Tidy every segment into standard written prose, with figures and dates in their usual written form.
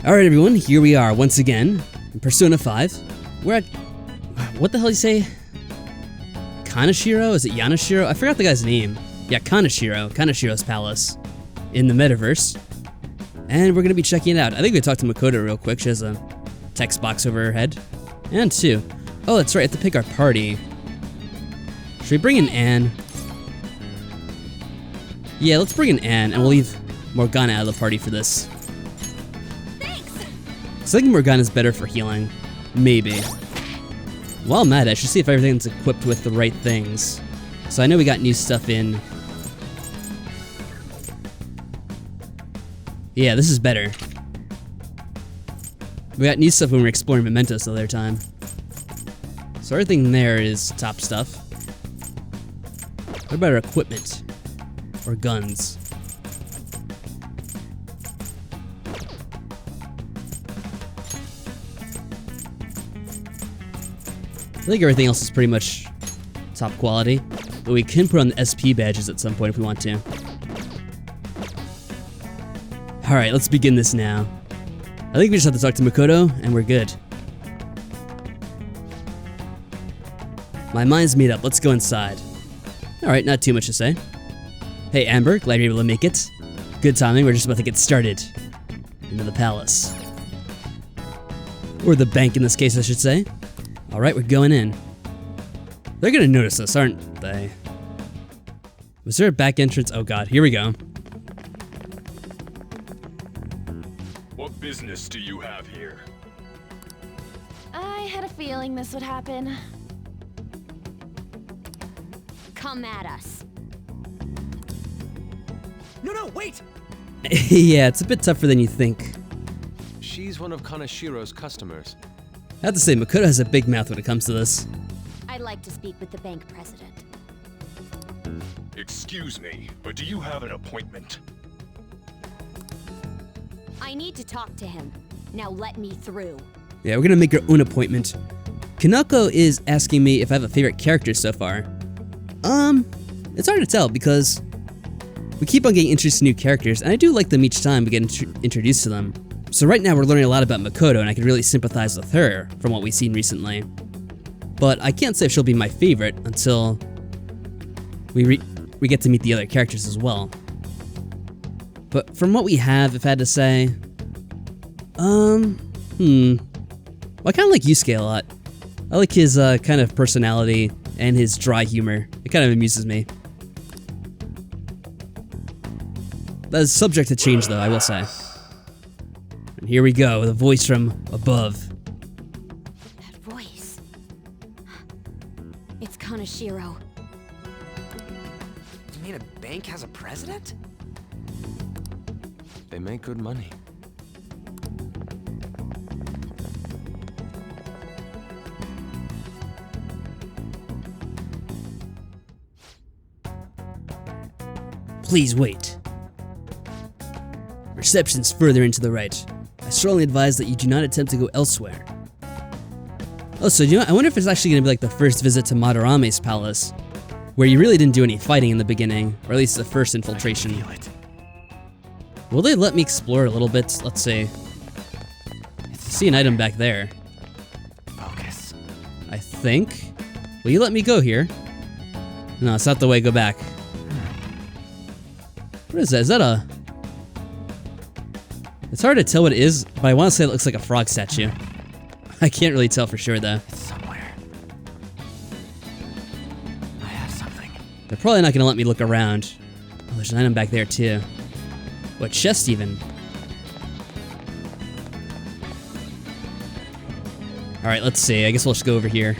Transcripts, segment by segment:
Alright everyone, here we are once again in Persona 5. We're at... what the hell did you say? Kaneshiro? Is it Yaneshiro? I forgot the guy's name. Yeah, Kaneshiro. Kaneshiro's palace. In the metaverse. And we're gonna be checking it out. I think we talked to Makoto real quick. She has a text box over her head. And two. Oh, that's right, I have to pick our party. Should we bring in Anne? Yeah, let's bring in Anne, and we'll leave Morgana out of the party for this. So I think Morgana's better for healing. Maybe. While I'm at it, I should see if everything's equipped with the right things. So I know we got new stuff in. Yeah, this is better. We got new stuff when we were exploring Mementos the other time. So everything there is top stuff. What about our equipment? Or guns? I think everything else is pretty much top quality, but we can put on the SP badges at some point if we want to. Alright, let's begin this now. I think we just have to talk to Makoto, and we're good. My mind's made up, let's go inside. Alright, not too much to say. Hey Amber, glad you're able to make it. Good timing, we're just about to get started. Into the palace. Or the bank in this case, I should say. Alright, we're going in. They're gonna notice us, aren't they? Was there a back entrance? Oh god, here we go. What business do you have here? I had a feeling this would happen. Come at us. No, wait! Yeah, it's a bit tougher than you think. She's one of Kaneshiro's customers. I have to say, Makoto has a big mouth when it comes to this. I'd like to speak with the bank president. Excuse me, but do you have an appointment? I need to talk to him. Now let me through. Yeah, we're gonna make our own appointment. Kanako is asking me if I have a favorite character so far. It's hard to tell because we keep on getting introduced to new characters, and I do like them each time we get introduced to them. So right now we're learning a lot about Makoto, and I can really sympathize with her from what we've seen recently. But I can't say if she'll be my favorite until we get to meet the other characters as well. But from what we have, if I had to say, well, I kind of like Yusuke a lot. I like his kind of personality and his dry humor. It kind of amuses me. That is subject to change, though, I will say. And here we go, the voice from above. That voice. It's Kaneshiro. You mean a bank has a president? They make good money. Please wait. Reception's further into the right. I strongly advise that you do not attempt to go elsewhere. Oh, so you know, I wonder if it's actually gonna be like the first visit to Madarame's palace, where you really didn't do any fighting in the beginning, or at least the first infiltration. I feel it. Will they let me explore a little bit? Let's see. See an item back there. Focus. I think. Will you let me go here? No, it's not the way. Go back. What is that? Is that a... It's hard to tell what it is, but I want to say it looks like a frog statue. I can't really tell for sure, though. It's somewhere. I have something. They're probably not going to let me look around. Oh, there's an item back there, too. What chest, even? Alright, let's see. I guess we'll just go over here.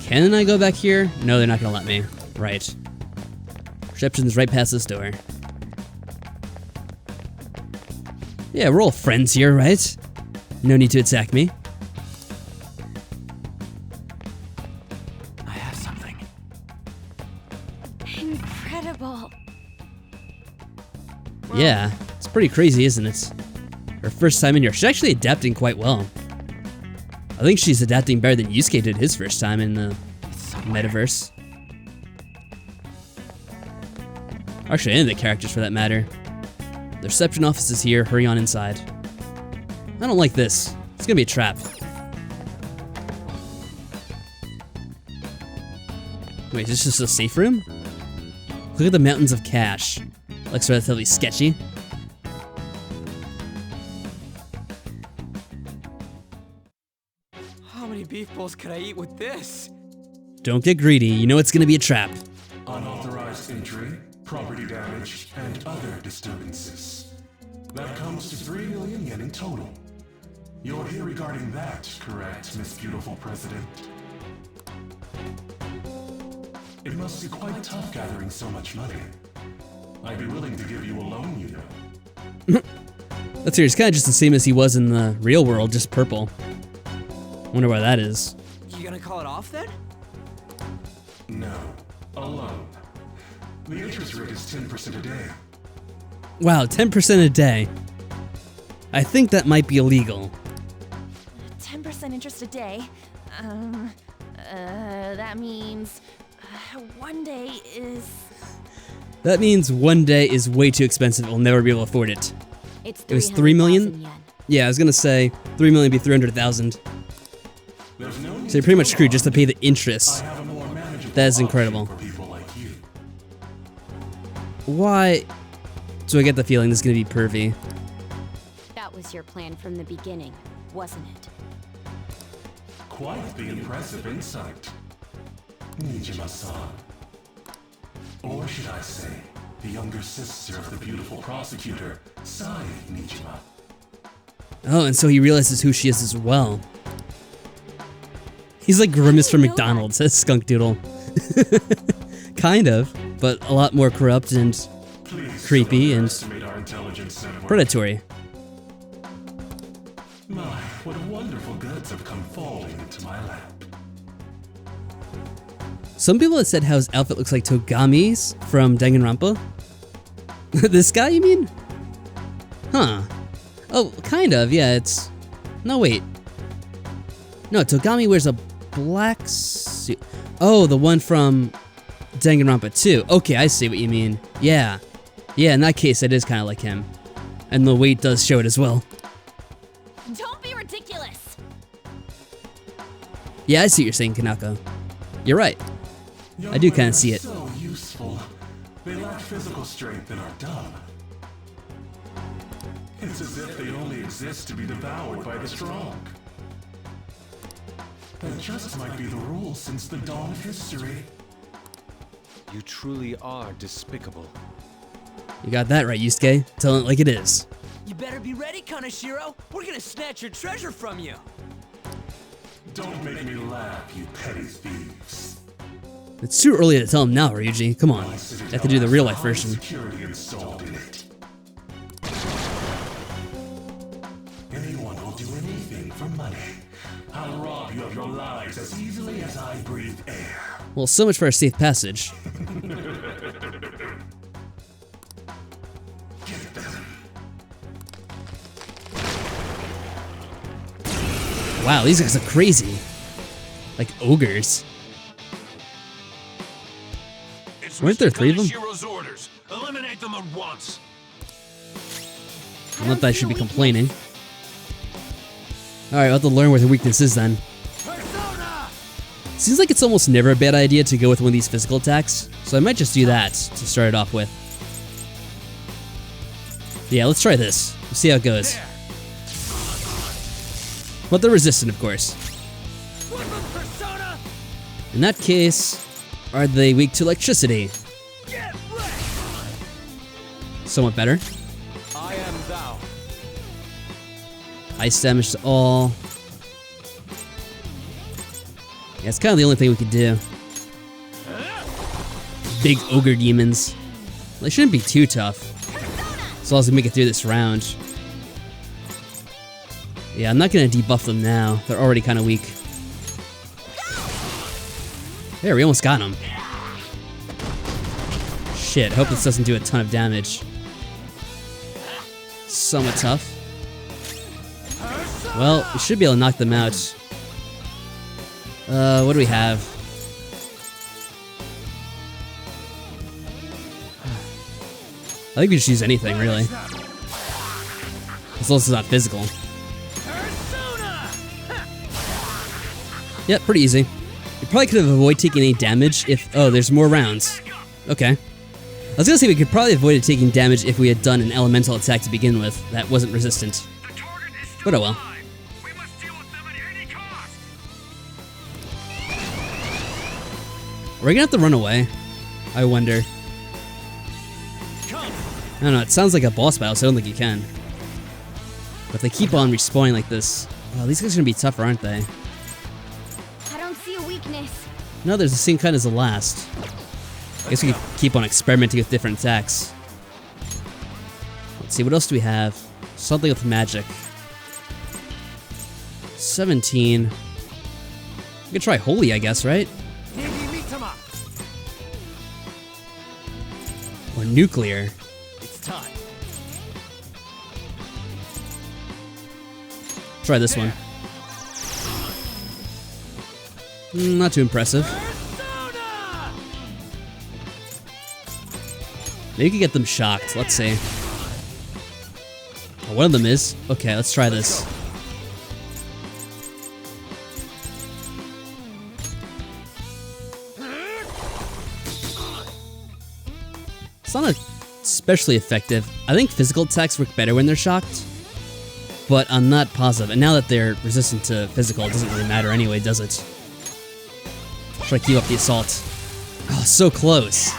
Can I go back here? No, they're not going to let me. Right. Reception's right past this door. Yeah, we're all friends here, right? No need to attack me. I have something. Incredible. Yeah, it's pretty crazy, isn't it? Her first time in here. She's actually adapting quite well. I think she's adapting better than Yusuke did his first time in the metaverse. Or actually, any of the characters for that matter. The reception office is here. Hurry on inside. I don't like this. It's gonna be a trap. Wait, is this just a safe room? Look at the mountains of cash. Looks relatively sketchy. How many beef bowls could I eat with this? Don't get greedy. You know it's gonna be a trap. Unauthorized entry, property damage, and other disturbances. That comes to 3 million yen in total. You're here regarding that, correct, Miss Beautiful President? It must be quite tough gathering so much money. I'd be willing to give you a loan, you know. That's here. He's kind of just the same as he was in the real world, just purple. Wonder why that is. You gonna call it off then? No, a loan. The interest rate is 10% a day. Wow, 10% a day. I think that might be illegal. 10% interest a day. That means one day is. That means one day is way too expensive. We'll never be able to afford it. It's It was 3 million? 300,000 yen. Yeah, I was gonna say 3 million would be 300,000. There's no need So you're pretty much screwed just to pay the interest. I have a more manageable That is option incredible. for people like you. Why do I get the feeling this is gonna be pervy? That was your plan from the beginning, wasn't it? Quite the impressive insight. Nijima-san. Or should I say, the younger sister of the beautiful prosecutor, Sai Nijima. Oh, and so he realizes who she is as well. He's like Grimace from McDonald's, says Skunk Doodle. Kind of, but a lot more corrupt and Please creepy don't and underestimate our intelligence network. predatory. My, what wonderful goods have come falling into my lap. Some people have said how his outfit looks like Togami's from Danganronpa. This guy, you mean? Huh. Oh, kind of, yeah, it's... No, wait. No, Togami wears a black suit. Oh, the one from Danganronpa 2. Okay, I see what you mean. Yeah. Yeah, in that case, it is kind of like him. And the weight does show it as well. Don't be ridiculous. Yeah, I see what you're saying, Kanako. You're right. I do kinda see it. So useful. They lack physical strength and are dumb. It's as if they only exist to be devoured by the strong. That just might be the rule since the dawn of history. You truly are despicable. You got that right, Yusuke. Tell it like it is. You better be ready, Kaneshiro. We're gonna snatch your treasure from you. Don't make me laugh, you petty thieves. It's too early to tell him now, Ryuji. Come on. My You citadel have to do the has real life highest version. security installed in it. Anyone will do anything for money. I'll rob you of your lives as easily as I breathe air. Well, so much for our safe passage. Get them. Wow, these guys are crazy. Like ogres. Weren't there 3 of them? Kaneshiro's orders. Eliminate them at once. Not that I should be complaining. Alright, I'll have to learn what her weakness is then. Seems like it's almost never a bad idea to go with one of these physical attacks, so I might just do that to start it off with. Yeah, let's try this. We'll see how it goes. But they're resistant, of course. In that case, are they weak to electricity? Somewhat better. I am thou. Ice damage to all. Yeah, it's kind of the only thing we could do. Big ogre demons. Well, they shouldn't be too tough. As long as we make it through this round. Yeah, I'm not gonna debuff them now. They're already kind of weak. There, we almost got them. Shit, hope this doesn't do a ton of damage. Somewhat tough. Well, we should be able to knock them out. What do we have? I think we just use anything, really. As long as it's not physical. Yep, pretty easy. We probably could have avoided taking any damage if... Oh, there's more rounds. Okay. I was gonna say we could probably avoid taking damage if we had done an elemental attack to begin with that wasn't resistant. But oh well. Are we gonna have to run away? I wonder. I don't know, it sounds like a boss battle, so I don't think you can. But if they keep on respawning like this... Oh, these guys are gonna be tougher, aren't they? I don't see a weakness. No, there's the same kind as the last. I guess we can keep on experimenting with different attacks. Let's see, what else do we have? Something with magic. 17. We could try Holy, I guess, right? Or Nuclear. It's time. Try this one. Not too impressive. Maybe we could get them shocked. Let's see. Oh, one of them is. Okay, let's try this. It's not especially effective. I think physical attacks work better when they're shocked. But I'm not positive. And now that they're resistant to physical, it doesn't really matter anyway, does it? Try to keep up the assault. Oh, so close.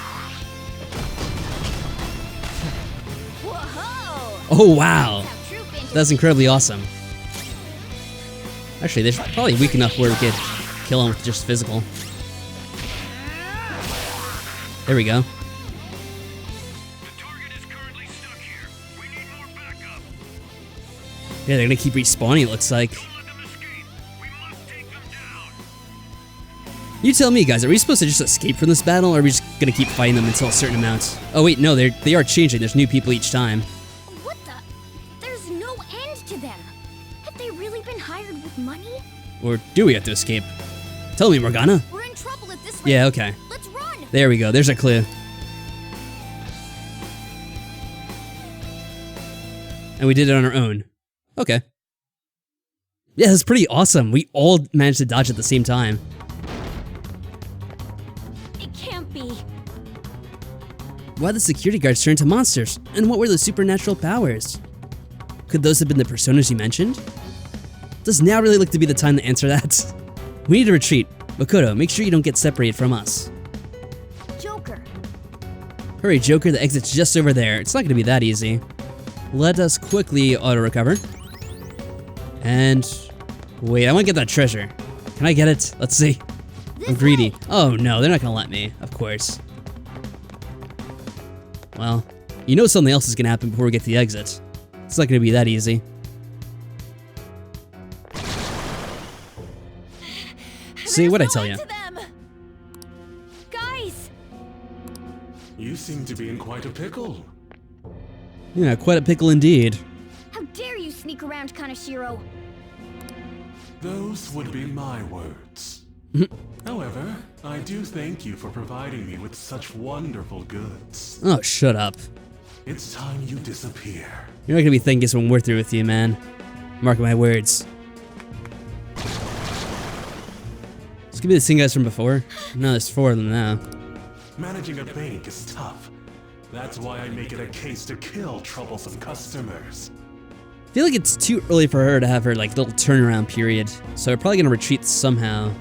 Oh, wow. That's incredibly awesome. Actually, they're probably weak enough where we could kill them with just physical. There we go. Yeah, they're gonna keep respawning, it looks like. You tell me, guys, are we supposed to just escape from this battle, or are we just gonna keep fighting them until a certain amount? Oh wait, no, they are changing. There's new people each time. What the? There's no end to them. Have they really been hired with money? Or do we have to escape? Tell me, Morgana. We're in trouble at this rate. Yeah, okay. Let's run. There we go, there's our clue. And we did it on our own. Okay. Yeah, that's pretty awesome. We all managed to dodge at the same time. It can't be. Why did the security guards turn into monsters? And what were the supernatural powers? Could those have been the personas you mentioned? Does now really look to be the time to answer that? We need to retreat. Makoto, make sure you don't get separated from us. Joker. Hurry, Joker, the exit's just over there. It's not gonna be that easy. Let us quickly auto-recover. And... wait, I wanna get that treasure. Can I get it? Let's see. I'm greedy. Oh no, they're not gonna let me, of course. Well, you know something else is gonna happen before we get to the exit. It's not gonna be that easy. See, what'd I tell you? Guys! You seem to be in quite a pickle. Yeah, quite a pickle indeed. How dare you sneak around, Kaneshiro? Those would be my words. However, I do thank you for providing me with such wonderful goods. Oh, shut up. It's time you disappear. You're not gonna be thanking us when we're through with you, man. Mark my words. This could be the same guys from before. No, there's 4 of them now. Managing a bank is tough. That's why I make it a case to kill troublesome customers. I feel like it's too early for her to have her like little turnaround period, so we're probably gonna retreat somehow.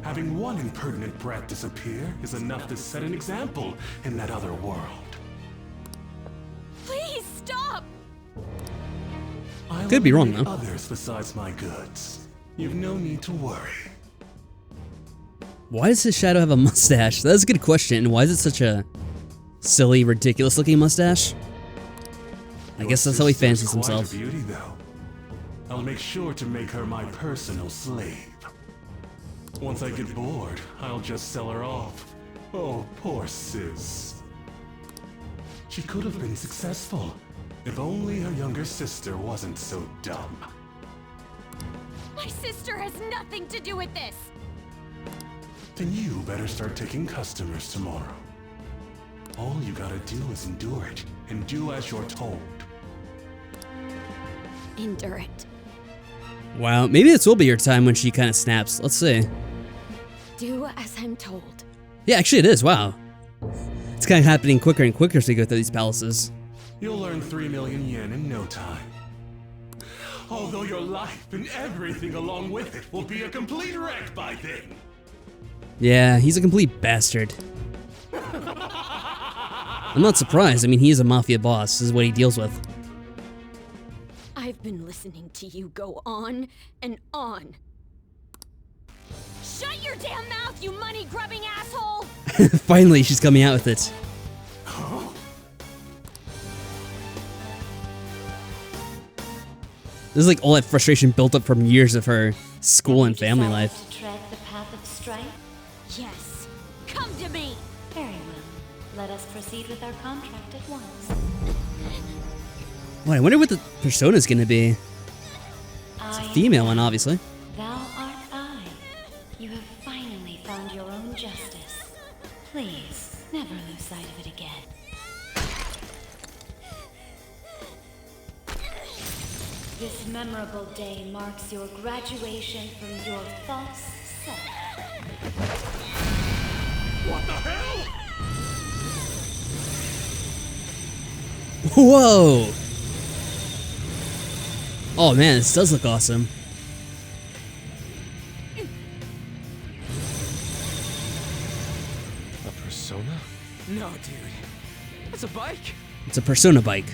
Having one impertinent brat disappear is enough to set an example in that other world. Please stop! I'll Could be wrong, eliminate though. Others besides my goods. You've no need to worry. Why does his shadow have a mustache? That's a good question. Why is it such a silly, ridiculous looking mustache? I guess that's how he fancies Quite himself. a beauty, though. I'll make sure to make her my personal slave. Once I get bored, I'll just sell her off. Oh, poor sis. She could have been successful, if only her younger sister wasn't so dumb. My sister has nothing to do with this! Then you better start taking customers tomorrow. All you gotta do is endure it, and do as you're told. Endure it. Wow, maybe this will be your time when she kind of snaps. Let's see. Do as I'm told. Yeah, actually it is, wow. It's kind of happening quicker and quicker as we go through these palaces. You'll earn 3 million yen in no time. Although your life and everything along with it will be a complete wreck by then. Yeah, he's a complete bastard. I'm not surprised. I mean, he is a mafia boss. This is what he deals with. I've been listening to you go on and on. Shut your damn mouth, you money-grubbing asshole! Finally, she's coming out with it. This is like all that frustration built up from years of her school and family life. To tread the path of strife? Yes, come to me! Very well. Let us proceed with our contract at once. What, I wonder what the persona's gonna be. It's a female one, obviously. Thou art I. You have finally found your own justice. Please, never lose sight of it again. This memorable day marks your graduation from your false self. What the hell? Whoa! Oh man, this does look awesome. A persona? No, dude. That's a bike? It's a persona bike.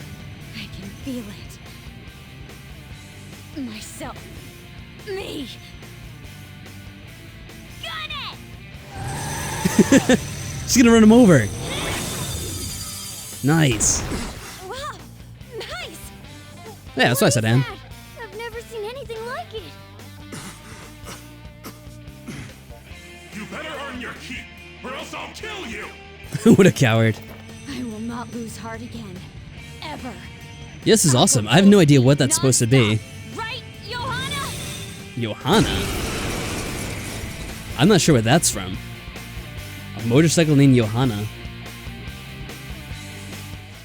I can feel it. Myself. Me. Got it! She's gonna run him over. Nice. Wow, nice. Yeah, that's what I said, Anne. I've never seen anything like it. You better earn your keep, or else I'll kill you! What a coward. I will not lose heart again. Ever. Yeah, this is awesome. I have no idea what that's supposed to be. Right, Johanna? Johanna? I'm not sure where that's from. A motorcycle named Johanna.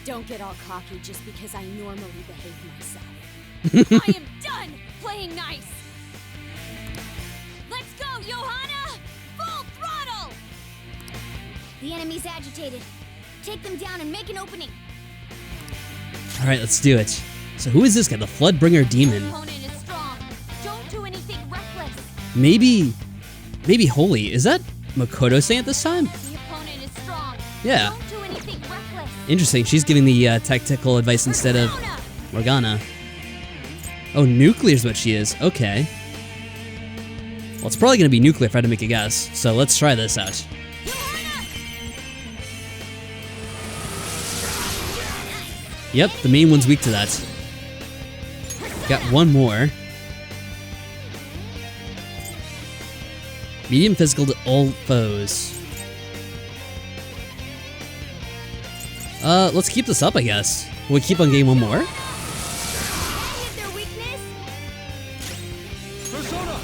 Don't get all cocky just because I normally behave myself. I am done playing nice. Let's go, Johanna! Full throttle! The enemy's agitated. Take them down and make an opening. Alright, let's do it. So who is this guy? The Floodbringer Demon. Opponent is strong. Don't do anything reckless. Maybe Holy. Is that Makoto saying it this time? The opponent is strong. Yeah. Don't do anything reckless. Interesting. She's giving the tactical advice instead of Morgana. Oh, nuclear's what she is. Okay. Well, it's probably going to be nuclear if I had to make a guess. So let's try this out. Yep, the main one's weak to that. Got one more. Medium physical to all foes. Let's keep this up, I guess. Will we keep on getting one more? Hit their weakness. Persona!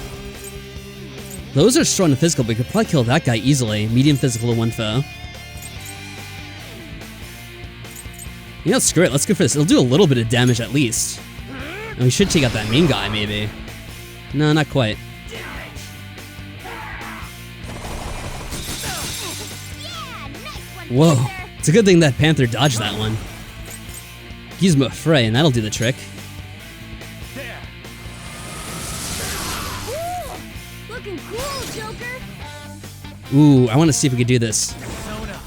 Those are strong and physical, but we could probably kill that guy easily. Medium physical to one foe. You know, screw it. Let's go for this. It'll do a little bit of damage at least. And we should take out that main guy, maybe. No, not quite. Yeah, nice one. Whoa. Panther. It's a good thing that Panther dodged that one. Use Fray, and that'll do the trick. There! Ooh, looking cool, Joker. Ooh, I want to see if we could do this. Persona!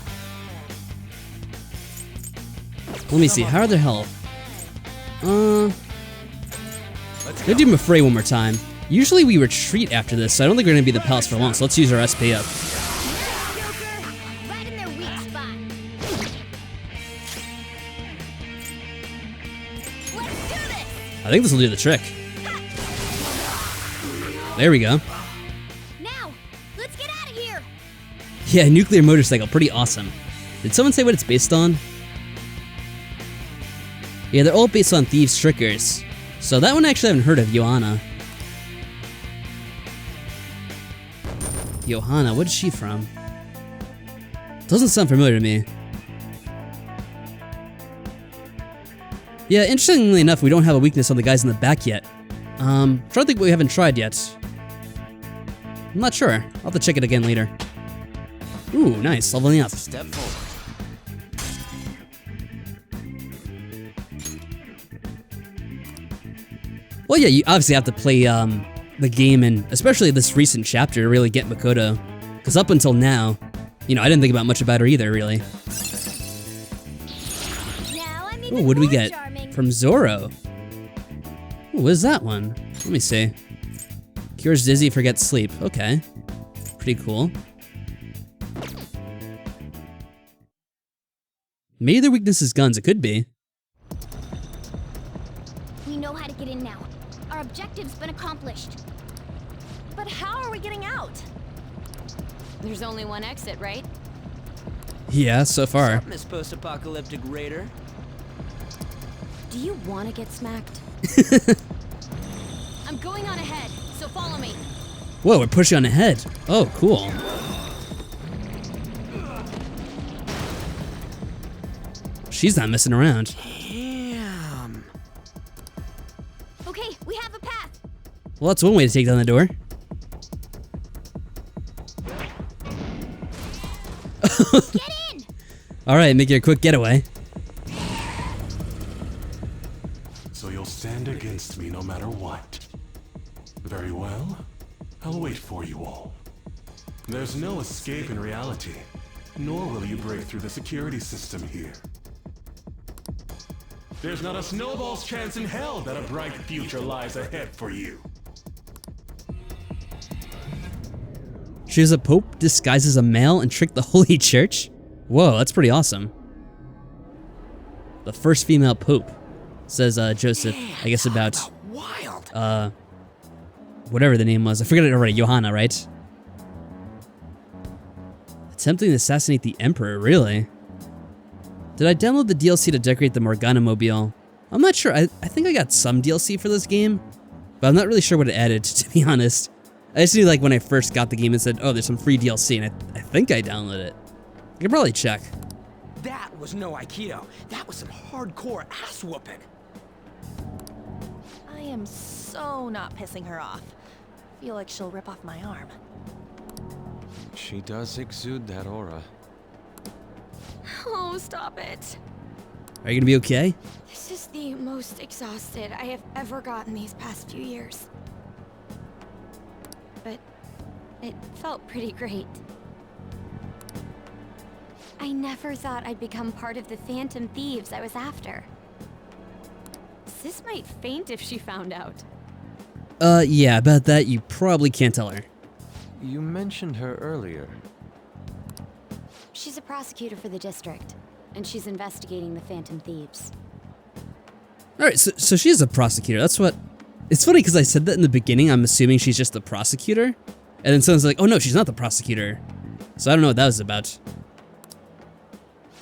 Let me see. How are their health? Let's Let's do Fray one more time. Usually we retreat after this, so I don't think we're going to be in the palace for long, so let's use our SP up. Joker, right in their weak spot. Let's do this. I think this will do the trick. There we go. Now, let's get out of here. Yeah, nuclear motorcycle. Pretty awesome. Did someone say what it's based on? Yeah, they're all based on Thieves' Trickers. So that one I actually haven't heard of, Johanna. Johanna, what is she from? Doesn't sound familiar to me. Yeah, interestingly enough, we don't have a weakness on the guys in the back yet. Trying to think what we haven't tried yet. I'm not sure. I'll have to check it again later. Ooh, nice, leveling up. Step forward. Well, yeah, you obviously have to play the game, and especially this recent chapter to really get Makoto. Because up until now, you know, I didn't think about much about her either, really. Now I'm Ooh, even what do we more get? charming. From Zoro. Ooh, what is that one? Let me see. Cures dizzy, forgets sleep. Okay. Pretty cool. Maybe their weakness is guns. It could be. We know how to get in now. Our objective's been accomplished. But how are we getting out? There's only one exit, right? Yeah, so far. Miss Post-Apocalyptic Raider. Do you want to get smacked? I'm going on ahead, so follow me. Whoa, we're pushing on ahead. Oh, cool. She's not messing around. Damn. Okay, we have a path. Well, that's one way to take down the door. Get in! All right, make your quick getaway. So you'll stand against me no matter what. Very well. I'll wait for you all. There's no escape in reality, nor will you break through the security system here. There's not a snowball's chance in hell that a bright future lies ahead for you. She was a pope disguised as a male and tricked the Holy Church? Whoa, that's pretty awesome. The first female pope, says Joseph, I guess about, Wild. whatever the name was. I forget it already, Johanna, right? Attempting to assassinate the Emperor, really? Did I download the DLC to decorate the Morgana mobile? I'm not sure, I think I got some DLC for this game, but I'm not really sure what it added, to be honest. I just knew like when I first got the game and said, oh, there's some free DLC, and I think I downloaded it. I could probably check. That was no Aikido. That was some hardcore ass whooping. I am so not pissing her off. Feel like she'll rip off my arm. She does exude that aura. Oh, stop it. Are you gonna be okay? This is the most exhausted I have ever gotten these past few years. But it felt pretty great. I never thought I'd become part of the Phantom Thieves I was after. Sis might faint if she found out. Yeah, about that you probably can't tell her. You mentioned her earlier. She's a prosecutor for the district, and she's investigating the Phantom Thieves. Alright, so she is a prosecutor, that's what... It's funny because I said that in the beginning, I'm assuming she's just the prosecutor, and then someone's like, oh no, she's not the prosecutor. So I don't know what that was about.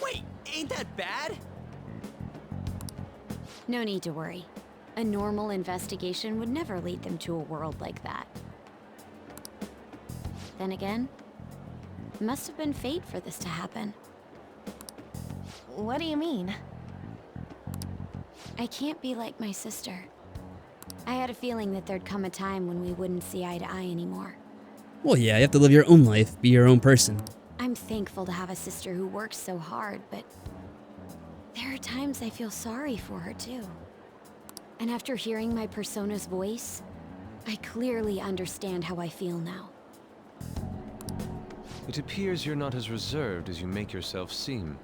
Wait, ain't that bad? No need to worry. A normal investigation would never lead them to a world like that. Then again, it must have been fate for this to happen. What do you mean? I can't be like my sister. I had a feeling that there'd come a time when we wouldn't see eye to eye anymore. Well, yeah, you have to live your own life, be your own person. I'm thankful to have a sister who works so hard, but there are times I feel sorry for her too. And after hearing my persona's voice, I clearly understand how I feel now. It appears you're not as reserved as you make yourself seem.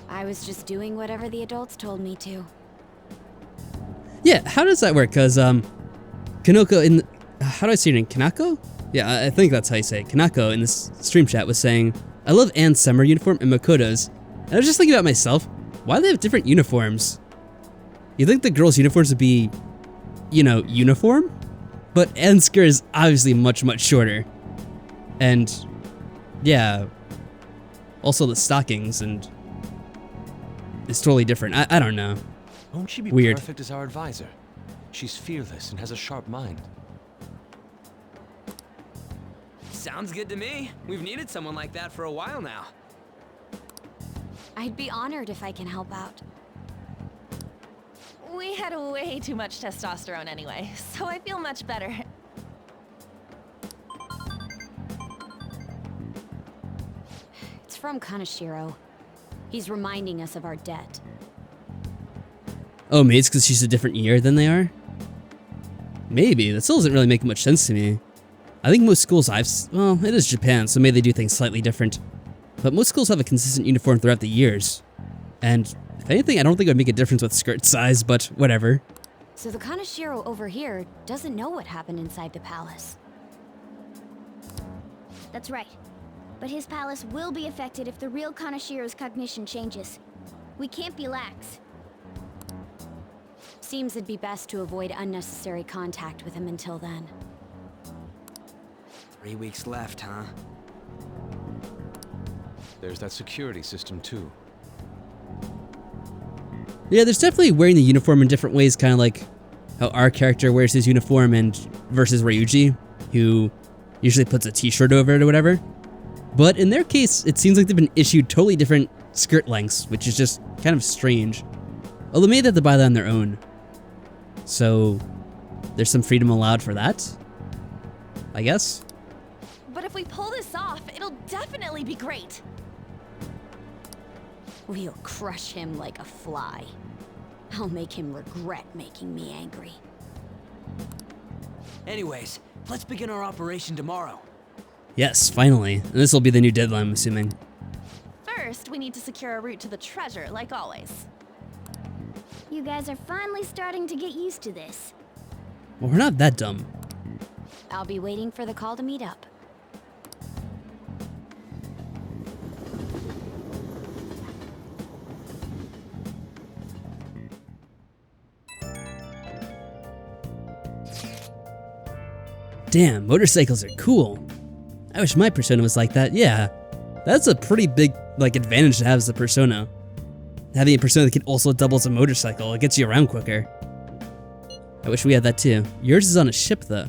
I was just doing whatever the adults told me to. Yeah, how does that work? Because, Kanoko in... how do I say her name? Kanako? Yeah, I think that's how you say it. Kanako in this stream chat was saying, I love Anne's summer uniform and Makoto's. And I was just thinking about myself, why do they have different uniforms? You think the girls' uniforms would be, you know, uniform? But Anne's skirt is obviously much, much shorter. And, yeah, also the stockings, and it's totally different. I don't know. Won't she be Weird. perfect as our advisor? She's fearless and has a sharp mind. Sounds good to me. We've needed someone like that for a while now. I'd be honored if I can help out. We had way too much testosterone anyway, so I feel much better. It's from Kaneshiro. He's reminding us of our debt. Oh, maybe it's because she's a different year than they are? Maybe. That still doesn't really make much sense to me. I think most schools well, it is Japan, so maybe they do things slightly different. But most schools have a consistent uniform throughout the years. And if anything, I don't think it would make a difference with skirt size, but whatever. So the Kaneshiro over here doesn't know what happened inside the palace. That's right. But his palace will be affected if the real Kaneshiro's cognition changes. We can't be lax. Seems it'd be best to avoid unnecessary contact with him until then. 3 weeks left, huh? There's that security system too. Yeah, there's definitely wearing the uniform in different ways, kind of like how our character wears his uniform and versus Ryuji, who usually puts a t-shirt over it or whatever. But in their case, it seems like they've been issued totally different skirt lengths, which is just kind of strange. Although maybe they have to buy that on their own. So there's some freedom allowed for that, I guess. But if we pull this off, it'll definitely be great. We'll crush him like a fly. I'll make him regret making me angry. Anyways, let's begin our operation tomorrow. Yes, finally. And this will be the new deadline, I'm assuming. First, we need to secure a route to the treasure, like always. You guys are finally starting to get used to this. Well, we're not that dumb. I'll be waiting for the call to meet up. Damn, motorcycles are cool. I wish my persona was like that. Yeah, that's a pretty big advantage to have as a persona. Having a persona that can also double as a motorcycle, it gets you around quicker. I wish we had that too. Yours is on a ship though.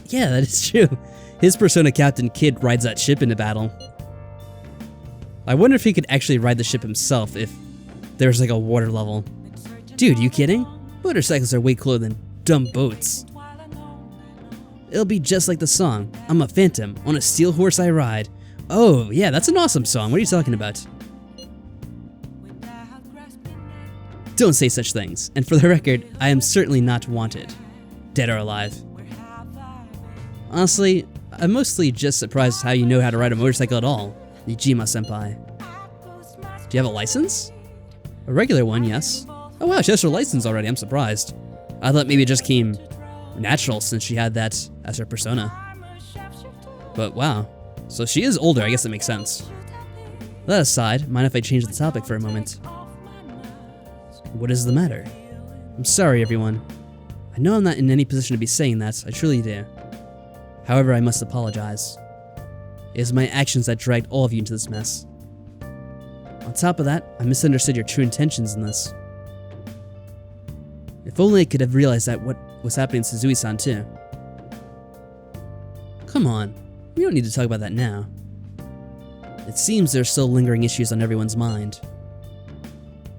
Yeah, that is true. His persona Captain Kid rides that ship into battle. I wonder if he could actually ride the ship himself if there's like a water level. Dude, you kidding? Motorcycles are way cooler than dumb boats. It'll be just like the song, I'm a phantom, on a steel horse I ride. Oh, yeah, that's an awesome song. What are you talking about? Don't say such things, and for the record, I am certainly not wanted. Dead or alive. Honestly, I'm mostly just surprised how you know how to ride a motorcycle at all, Nijima-senpai. Do you have a license? A regular one, yes. Oh wow, she has her license already, I'm surprised. I thought maybe it just came natural since she had that as her persona. But wow, so she is older, I guess that makes sense. That aside, mind if I change the topic for a moment? What is the matter? I'm sorry, everyone. I know I'm not in any position to be saying that, I truly do. However, I must apologize. It is my actions that dragged all of you into this mess. On top of that, I misunderstood your true intentions in this. If only I could have realized that what was happening to Suzui-san too. Come on, we don't need to talk about that now. It seems there are still lingering issues on everyone's mind.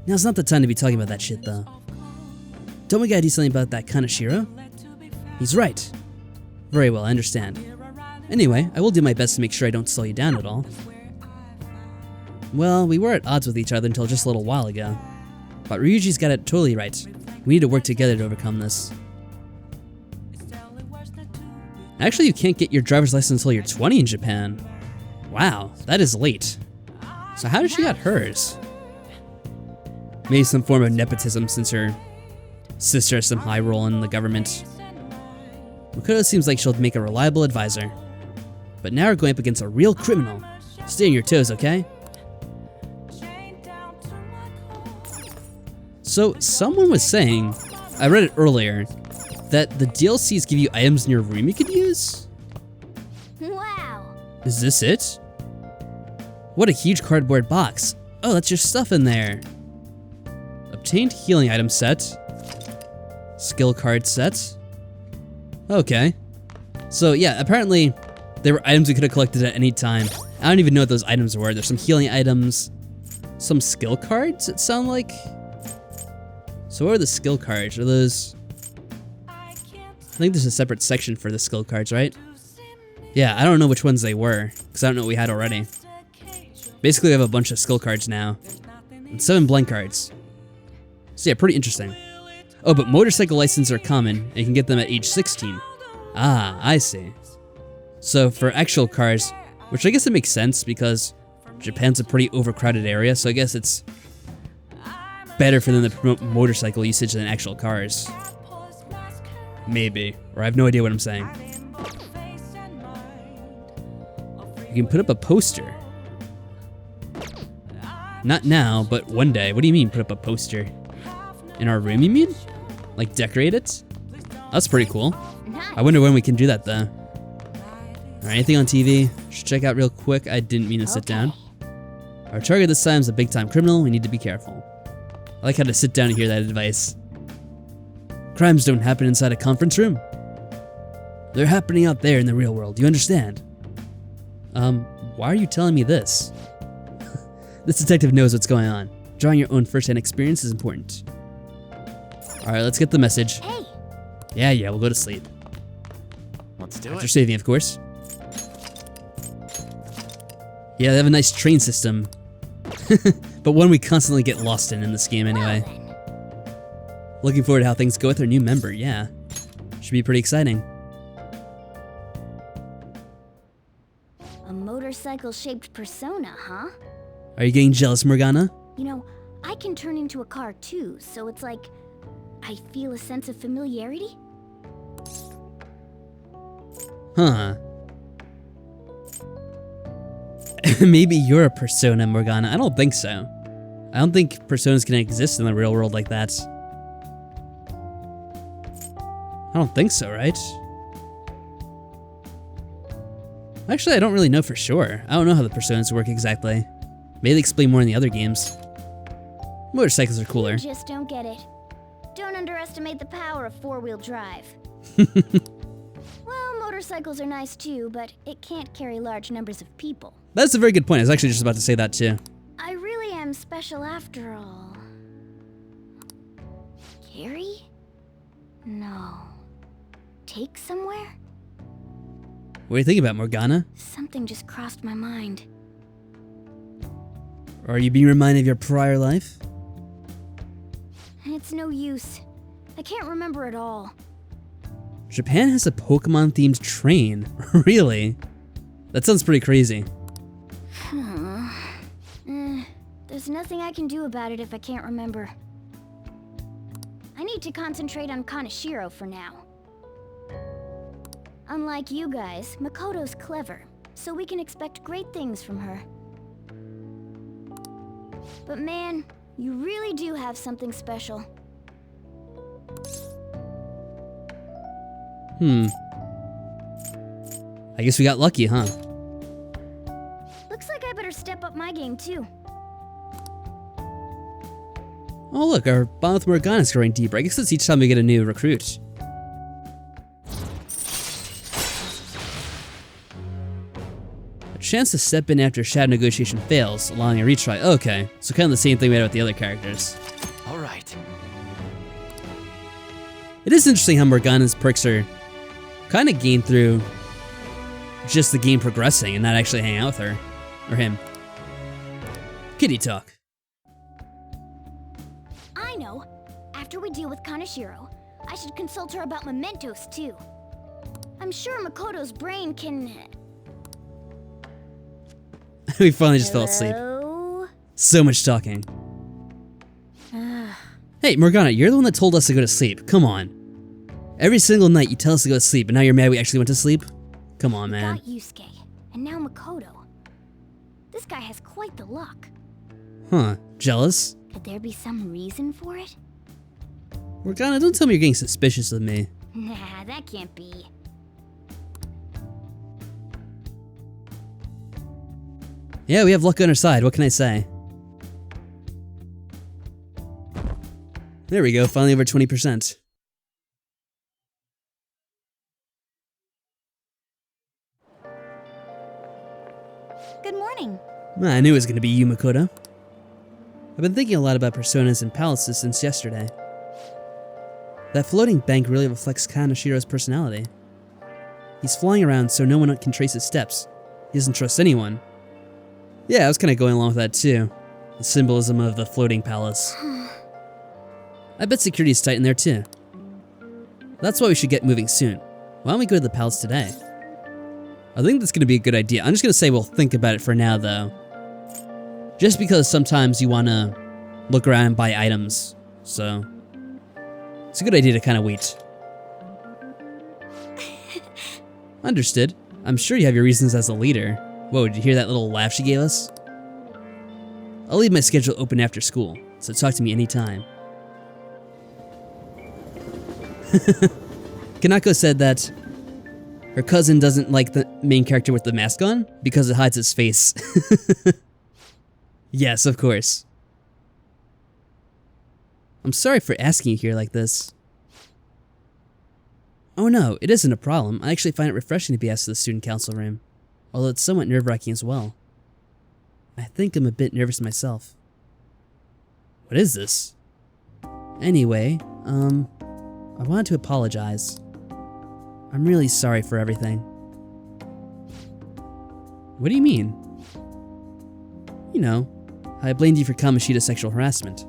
Now's not the time to be talking about that shit though. Don't we gotta do something about that Kaneshiro? He's right. Very well, I understand. Anyway, I will do my best to make sure I don't slow you down at all. Well, we were at odds with each other until just a little while ago. But Ryuji's got it totally right. We need to work together to overcome this. Actually, you can't get your driver's license until you're 20 in Japan. Wow, that is late. So how did she get hers? Maybe some form of nepotism since her sister has some high role in the government. Makoto seems like she'll make a reliable advisor. But now we're going up against a real criminal. Stay on your toes, okay? So, someone was saying, I read it earlier, that the DLCs give you items in your room you could use? Wow. Is this it? What a huge cardboard box. Oh, that's your stuff in there. Obtained healing item set. Skill card set. Okay. So yeah, apparently there were items we could have collected at any time. I don't even know what those items were. There's some healing items, some skill cards, it sound like. So what are the skill cards? Are those... I think there's a separate section for the skill cards, right? Yeah, I don't know which ones they were, because I don't know what we had already. Basically, we have a bunch of skill cards now, and 7 blank cards. So yeah, pretty interesting. Oh, but motorcycle licenses are common, and you can get them at age 16. Ah, I see. So for actual cars, which I guess it makes sense, because Japan's a pretty overcrowded area, so I guess it's better for them to promote motorcycle usage than actual cars. Maybe. Or I have no idea what I'm saying. You can put up a poster. Not now, but one day. What do you mean, put up a poster? In our room, you mean? Like, decorate it? That's pretty cool. I wonder when we can do that, though. Alright, anything on TV? Should check out real quick. I didn't mean to sit down. Our target this time is a big-time criminal. We need to be careful. I like how to sit down and hear that advice. Crimes don't happen inside a conference room. They're happening out there in the real world. You understand? Why are you telling me this? This detective knows what's going on. Drawing your own first-hand experience is important. Alright, let's get the message. Hey. Yeah, we'll go to sleep. Let's do After it. saving, of course. Yeah, they have a nice train system. But one we constantly get lost in this game anyway. Looking forward to how things go with our new member, yeah. Should be pretty exciting. A motorcycle-shaped persona, huh? Are you getting jealous, Morgana? You know, I can turn into a car too, so it's like I feel a sense of familiarity. Huh. Maybe you're a persona, Morgana. I don't think so. I don't think personas can exist in the real world like that. I don't think so, right? Actually, I don't really know for sure. I don't know how the personas work exactly. Maybe they explain more in the other games. Motorcycles are cooler. You just don't get it. Don't underestimate the power of four-wheel drive. Well, motorcycles are nice too, but it can't carry large numbers of people. That's a very good point. I was actually just about to say that too. I really am special after all. Carry? No. Take somewhere? What do you think about Morgana? Something just crossed my mind. Or are you being reminded of your prior life? It's no use. I can't remember it all. Japan has a Pokemon-themed train. Really? That sounds pretty crazy. There's nothing I can do about it if I can't remember. I need to concentrate on Kaneshiro for now. Unlike you guys, Makoto's clever, so we can expect great things from her. But man, you really do have something special. I guess we got lucky, huh? Looks like I better step up my game too. Oh look, our bond with Morgana is growing deeper. I guess it's each time we get a new recruit. A chance to step in after shadow negotiation fails, allowing a retry. Okay, so kind of the same thing we had with the other characters. All right. It is interesting how Morgana's perks are kind of gained through just the game progressing and not actually hanging out with her. Or him. Kitty talk. I know. After we deal with Kaneshiro, I should consult her about mementos too. I'm sure Makoto's brain can... We finally just fell asleep. Hello? So much talking. Hey, Morgana, you're the one that told us to go to sleep. Come on. Every single night you tell us to go to sleep, and now you're mad we actually went to sleep? Come on, man. Got Yusuke, and now Makoto. This guy has quite the luck. Huh. Jealous? Could there be some reason for it? Morgana, don't tell me you're getting suspicious of me. Nah, that can't be. Yeah, we have luck on our side. What can I say? There we go. Finally over 20%. Good morning. I knew it was going to be you, Makoto. I've been thinking a lot about personas and palaces since yesterday. That floating bank really reflects Kanashiro's personality. He's flying around so no one can trace his steps. He doesn't trust anyone. Yeah, I was kind of going along with that too. The symbolism of the floating palace. I bet security's tight in there too. That's why we should get moving soon. Why don't we go to the palace today? I think that's going to be a good idea. I'm just going to say we'll think about it for now though. Just because sometimes you want to look around and buy items. So, it's a good idea to kind of wait. Understood. I'm sure you have your reasons as a leader. Whoa, did you hear that little laugh she gave us? I'll leave my schedule open after school, so talk to me anytime. Kanako said that her cousin doesn't like the main character with the mask on because it hides his face. Yes, of course. I'm sorry for asking you here like this. Oh no, it isn't a problem. I actually find it refreshing to be asked to the student council room, although it's somewhat nerve-wracking as well. I think I'm a bit nervous myself. What is this? Anyway, I wanted to apologize. I'm really sorry for everything. What do you mean? You know, I blamed you for Kamoshida's sexual harassment.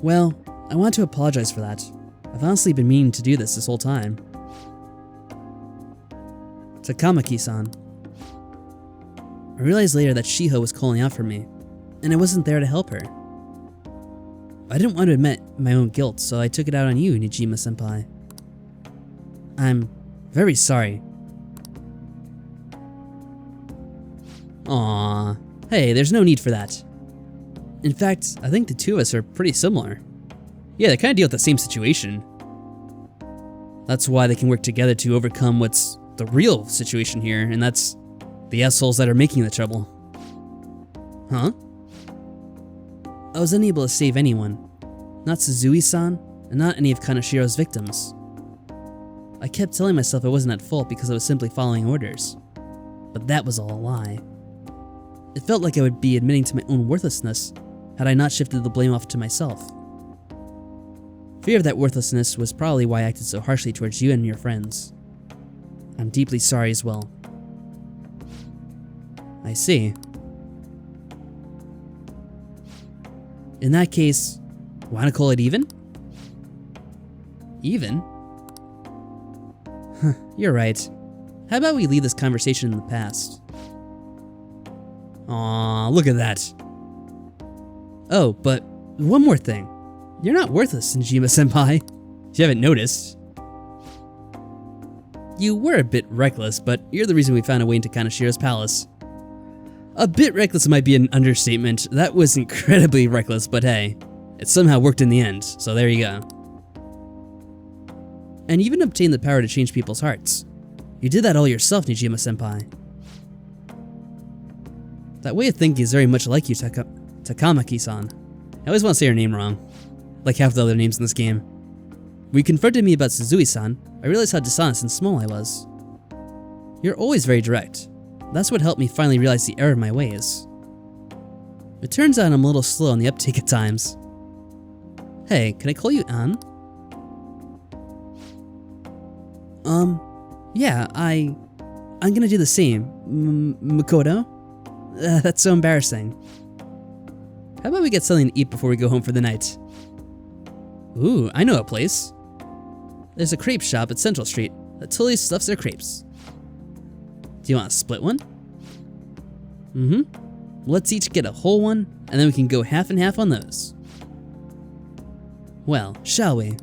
Well, I want to apologize for that. I've honestly been meaning to do this whole time. Takamaki-san. I realized later that Shiho was calling out for me, and I wasn't there to help her. I didn't want to admit my own guilt, so I took it out on you, Nijima-senpai. I'm very sorry. Aww. Hey, there's no need for that. In fact, I think the two of us are pretty similar. Yeah, they kind of deal with the same situation. That's why they can work together to overcome what's the real situation here, and that's the assholes that are making the trouble. Huh? I was unable to save anyone. Not Suzui-san, and not any of Kanashiro's victims. I kept telling myself I wasn't at fault because I was simply following orders. But that was all a lie. It felt like I would be admitting to my own worthlessness had I not shifted the blame off to myself. Fear of that worthlessness was probably why I acted so harshly towards you and your friends. I'm deeply sorry as well. I see. In that case, wanna call it even? Even? Huh, you're right. How about we leave this conversation in the past? Aw, look at that. Oh, but one more thing. You're not worthless, Nijima-senpai. If you haven't noticed. You were a bit reckless, but you're the reason we found a way into Kanashiro's palace. A bit reckless might be an understatement. That was incredibly reckless, but hey, it somehow worked in the end, so there you go. And you even obtained the power to change people's hearts. You did that all yourself, Nijima-senpai. That way of thinking is very much like you, Takamaki-san. I always want to say her name wrong, like half the other names in this game. When you confronted me about Suzui-san, I realized how dishonest and small I was. You're always very direct. That's what helped me finally realize the error of my ways. It turns out I'm a little slow on the uptake at times. Hey, can I call you An? Yeah, I'm gonna do the same. Makoto? That's so embarrassing. How about we get something to eat before we go home for the night? Ooh, I know a place. There's a crepe shop at Central Street that totally stuffs their crepes. Do you want to split one? Let's each get a whole one, and then we can go half and half on those. Well, shall we?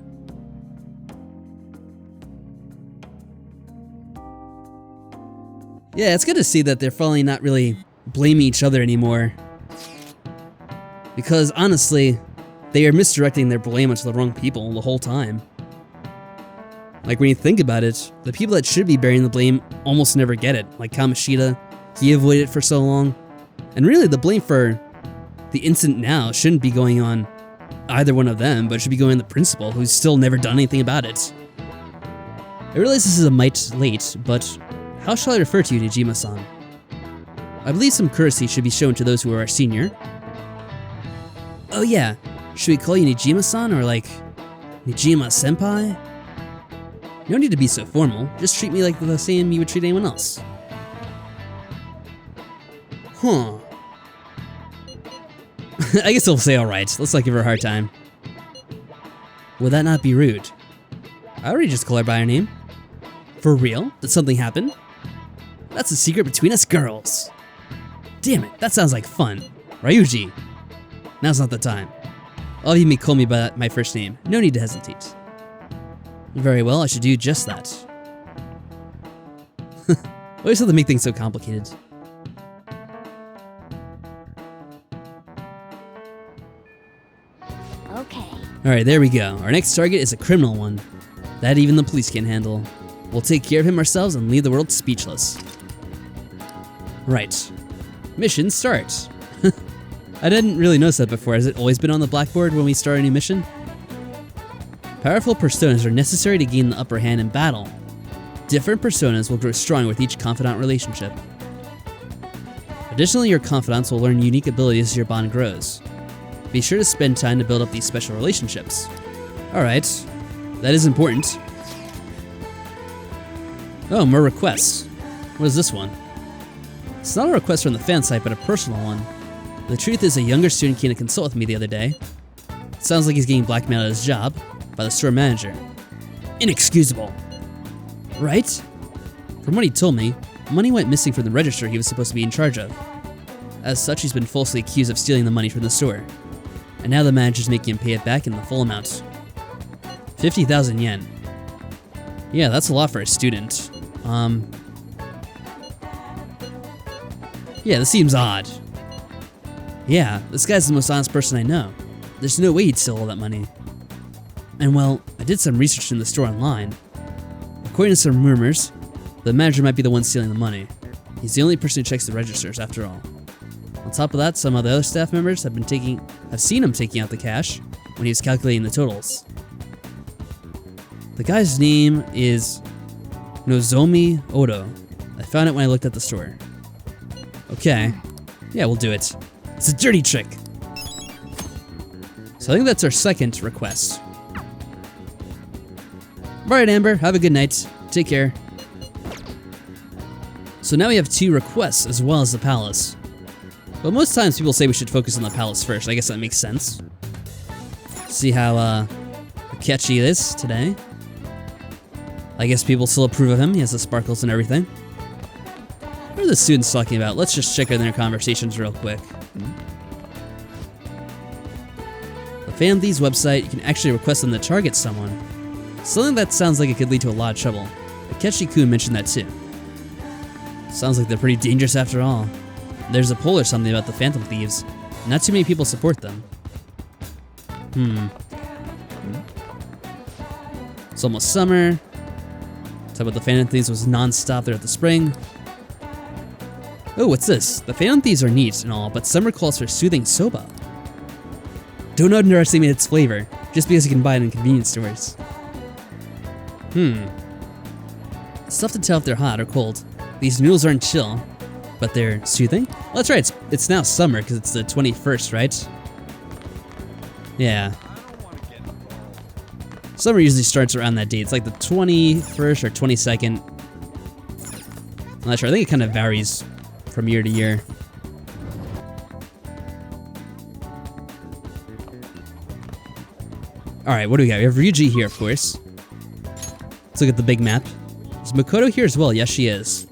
Yeah, it's good to see that they're finally not really blaming each other anymore. Because honestly, they are misdirecting their blame onto the wrong people the whole time. Like when you think about it, the people that should be bearing the blame almost never get it. Like Kamoshida, he avoided it for so long. And really the blame for the incident now shouldn't be going on either one of them, but it should be going on the principal, who's still never done anything about it. I realize this is a mite late, but how shall I refer to you, Nijima-san? I believe some courtesy should be shown to those who are our senior. Oh yeah, should we call you Nijima-san or like Nijima senpai? No need to be so formal. Just treat me like the same you would treat anyone else. Huh. I guess I'll say alright. Let's not give her a hard time. Would that not be rude? I already just call her by her name. For real? Did something happen? That's a secret between us girls. Damn it, that sounds like fun. Ryuji. Now's not the time. All of you may call me by my first name. No need to hesitate. Very well, I should do just that. Always have to make things so complicated. Okay. Alright, there we go. Our next target is a criminal one. That even the police can't handle. We'll take care of him ourselves and leave the world speechless. Right. Mission start. I didn't really notice that before. Has it always been on the blackboard when we start a new mission? Powerful personas are necessary to gain the upper hand in battle. Different personas will grow strong with each confidant relationship. Additionally, your confidants will learn unique abilities as your bond grows. Be sure to spend time to build up these special relationships. Alright, that is important. Oh, more requests. What is this one? It's not a request from the fan site, but a personal one. The truth is, a younger student came to consult with me the other day. It sounds like he's getting blackmailed at his job by the store manager. Inexcusable. Right? From what he told me, money went missing from the register he was supposed to be in charge of. As such, he's been falsely accused of stealing the money from the store. And now the manager's making him pay it back in the full amount. 50,000 yen. Yeah, that's a lot for a student. Yeah, this seems odd. Yeah, this guy's the most honest person I know. There's no way he'd steal all that money. And well, I did some research in the store online. According to some rumors, the manager might be the one stealing the money. He's the only person who checks the registers after all. On top of that, some of the other staff members have seen him taking out the cash when he was calculating the totals. The guy's name is Nozomi Odo. I found it when I looked at the store. Okay. Yeah, we'll do it. It's a dirty trick. So I think that's our second request. Alright, Amber, have a good night. Take care. So now we have 2 requests as well as the palace. But most times people say we should focus on the palace first. I guess that makes sense. See how catchy it is today. I guess people still approve of him. He has the sparkles and everything. What are the students talking about? Let's just check in their conversations real quick. The Fan Thieves website, you can actually request them to target someone. Something that sounds like it could lead to a lot of trouble. Akechi-kun mentioned that too. Sounds like they're pretty dangerous after all. There's a poll or something about the Phantom Thieves. Not too many people support them. It's almost summer. Talk about the Phantom Thieves was non-stop throughout the spring. Oh, what's this? The Phantom Thieves are neat and all, but summer calls for soothing soba. Don't underestimate its flavor, just because you can buy it in convenience stores. It's tough to tell if they're hot or cold. These noodles aren't chill, but they're soothing? Well, that's right, it's now summer because it's the 21st, right? Yeah. Summer usually starts around that date. It's like the 21st or 22nd. I'm not sure, I think it kind of varies from year to year. Alright, what do we got? We have Ryuji here, of course. Let's look at the big map. Is Makoto here as well? Yes, she is.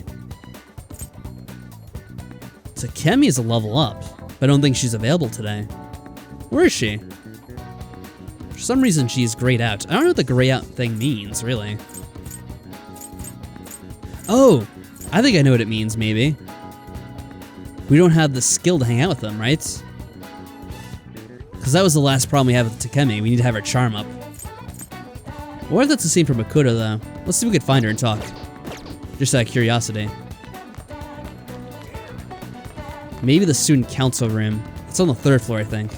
Takemi is a level up, but I don't think she's available today. Where is she? For some reason, she's grayed out. I don't know what the gray out thing means, really. Oh, I think I know what it means, maybe. We don't have the skill to hang out with them, right? Because that was the last problem we have with Takemi. We need to have her charm up. I wonder if that's the same for Makoto, though. Let's see if we can find her and talk. Just out of curiosity. Maybe the student council room. It's on the 3rd floor, I think.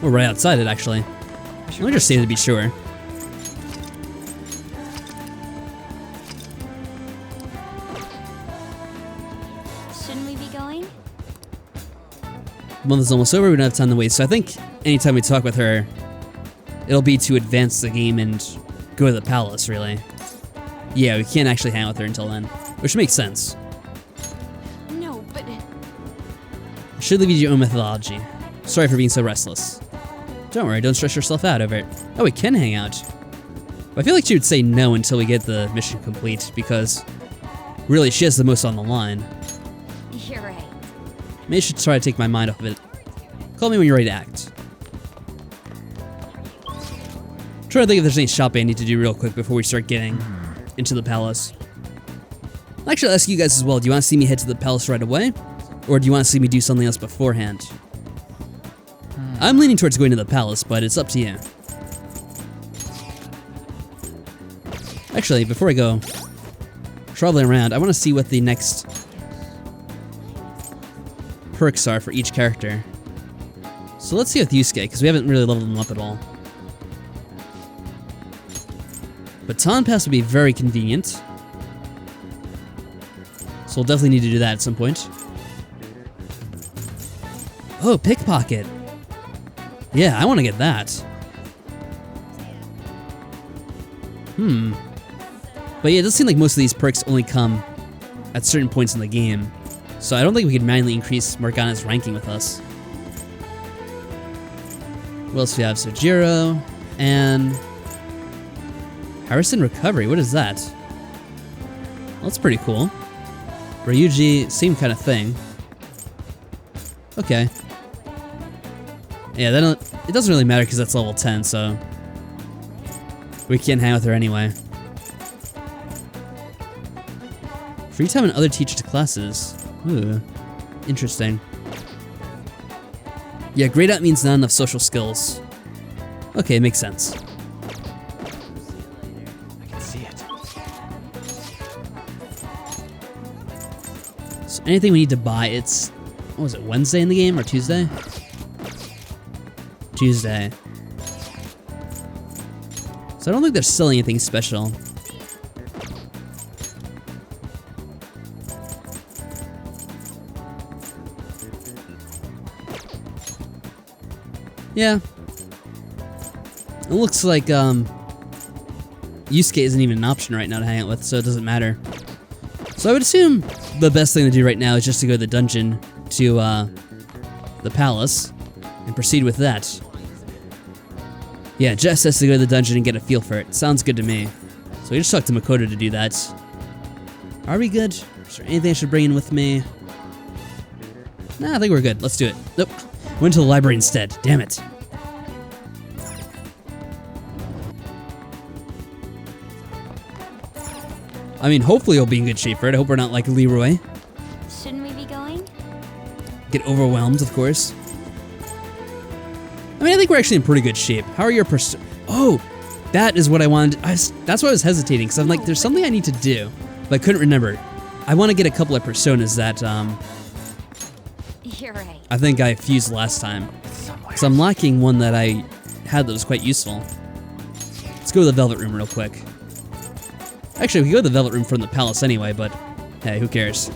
We're right outside it, actually. Let me just say to be sure. Shouldn't we be going? The month is almost over, we don't have time to wait, so I think anytime we talk with her, it'll be to advance the game and go to the palace, really. Yeah, we can't actually hang out with her until then, which makes sense. No, but... I should leave you to your own methodology. Sorry for being so restless. Don't worry, don't stress yourself out over it. Oh, we can hang out. But I feel like she would say no until we get the mission complete, because really, she has the most on the line. You're right. Maybe I should try to take my mind off of it. Call me when you're ready to act. I'm trying to think if there's any shopping I need to do real quick before we start getting into the palace. Actually, I'll ask you guys as well. Do you want to see me head to the palace right away? Or do you want to see me do something else beforehand? I'm leaning towards going to the palace, but it's up to you. Actually, before I go traveling around, I want to see what the next perks are for each character. So let's see with Yusuke, because we haven't really leveled him up at all. Baton Pass would be very convenient. So we'll definitely need to do that at some point. Oh, Pickpocket. Yeah, I want to get that. But yeah, it does seem like most of these perks only come at certain points in the game. So I don't think we can manually increase Morgana's ranking with us. What else do we have? Sojiro and Harrison Recovery. What is that? Well, that's pretty cool. Ryuji, same kind of thing. Okay. Yeah, it doesn't really matter because that's level 10, so we can't hang with her anyway. Free time and other teacher classes. Ooh, interesting. Yeah, grayed out means not enough social skills. Okay, makes sense. I can see it. So anything we need to buy, it's, what was it, Wednesday in the game or Tuesday? Tuesday. So I don't think they're selling anything special. Yeah. It looks like Yusuke isn't even an option right now to hang out with, so it doesn't matter. So I would assume the best thing to do right now is just to go to the dungeon to the palace and proceed with that. Yeah, Jess has to go to the dungeon and get a feel for it. Sounds good to me. So we just talked to Makoto to do that. Are we good? Is there anything I should bring in with me? Nah, I think we're good. Let's do it. Nope. Went to the library instead. Damn it. I mean, hopefully we'll be in good shape for it. I hope we're not like Leroy. Shouldn't we be going? Get overwhelmed, of course. I mean, I think we're actually in pretty good shape. How are your Oh, that is what I wanted. That's why I was hesitating, because I'm like, there's something I need to do, but I couldn't remember. I want to get a couple of personas that, You're right. I think I fused last time. Because I'm lacking one that I had that was quite useful. Let's go to the Velvet Room real quick. Actually, we could go to the Velvet Room from the palace anyway, but hey, who cares?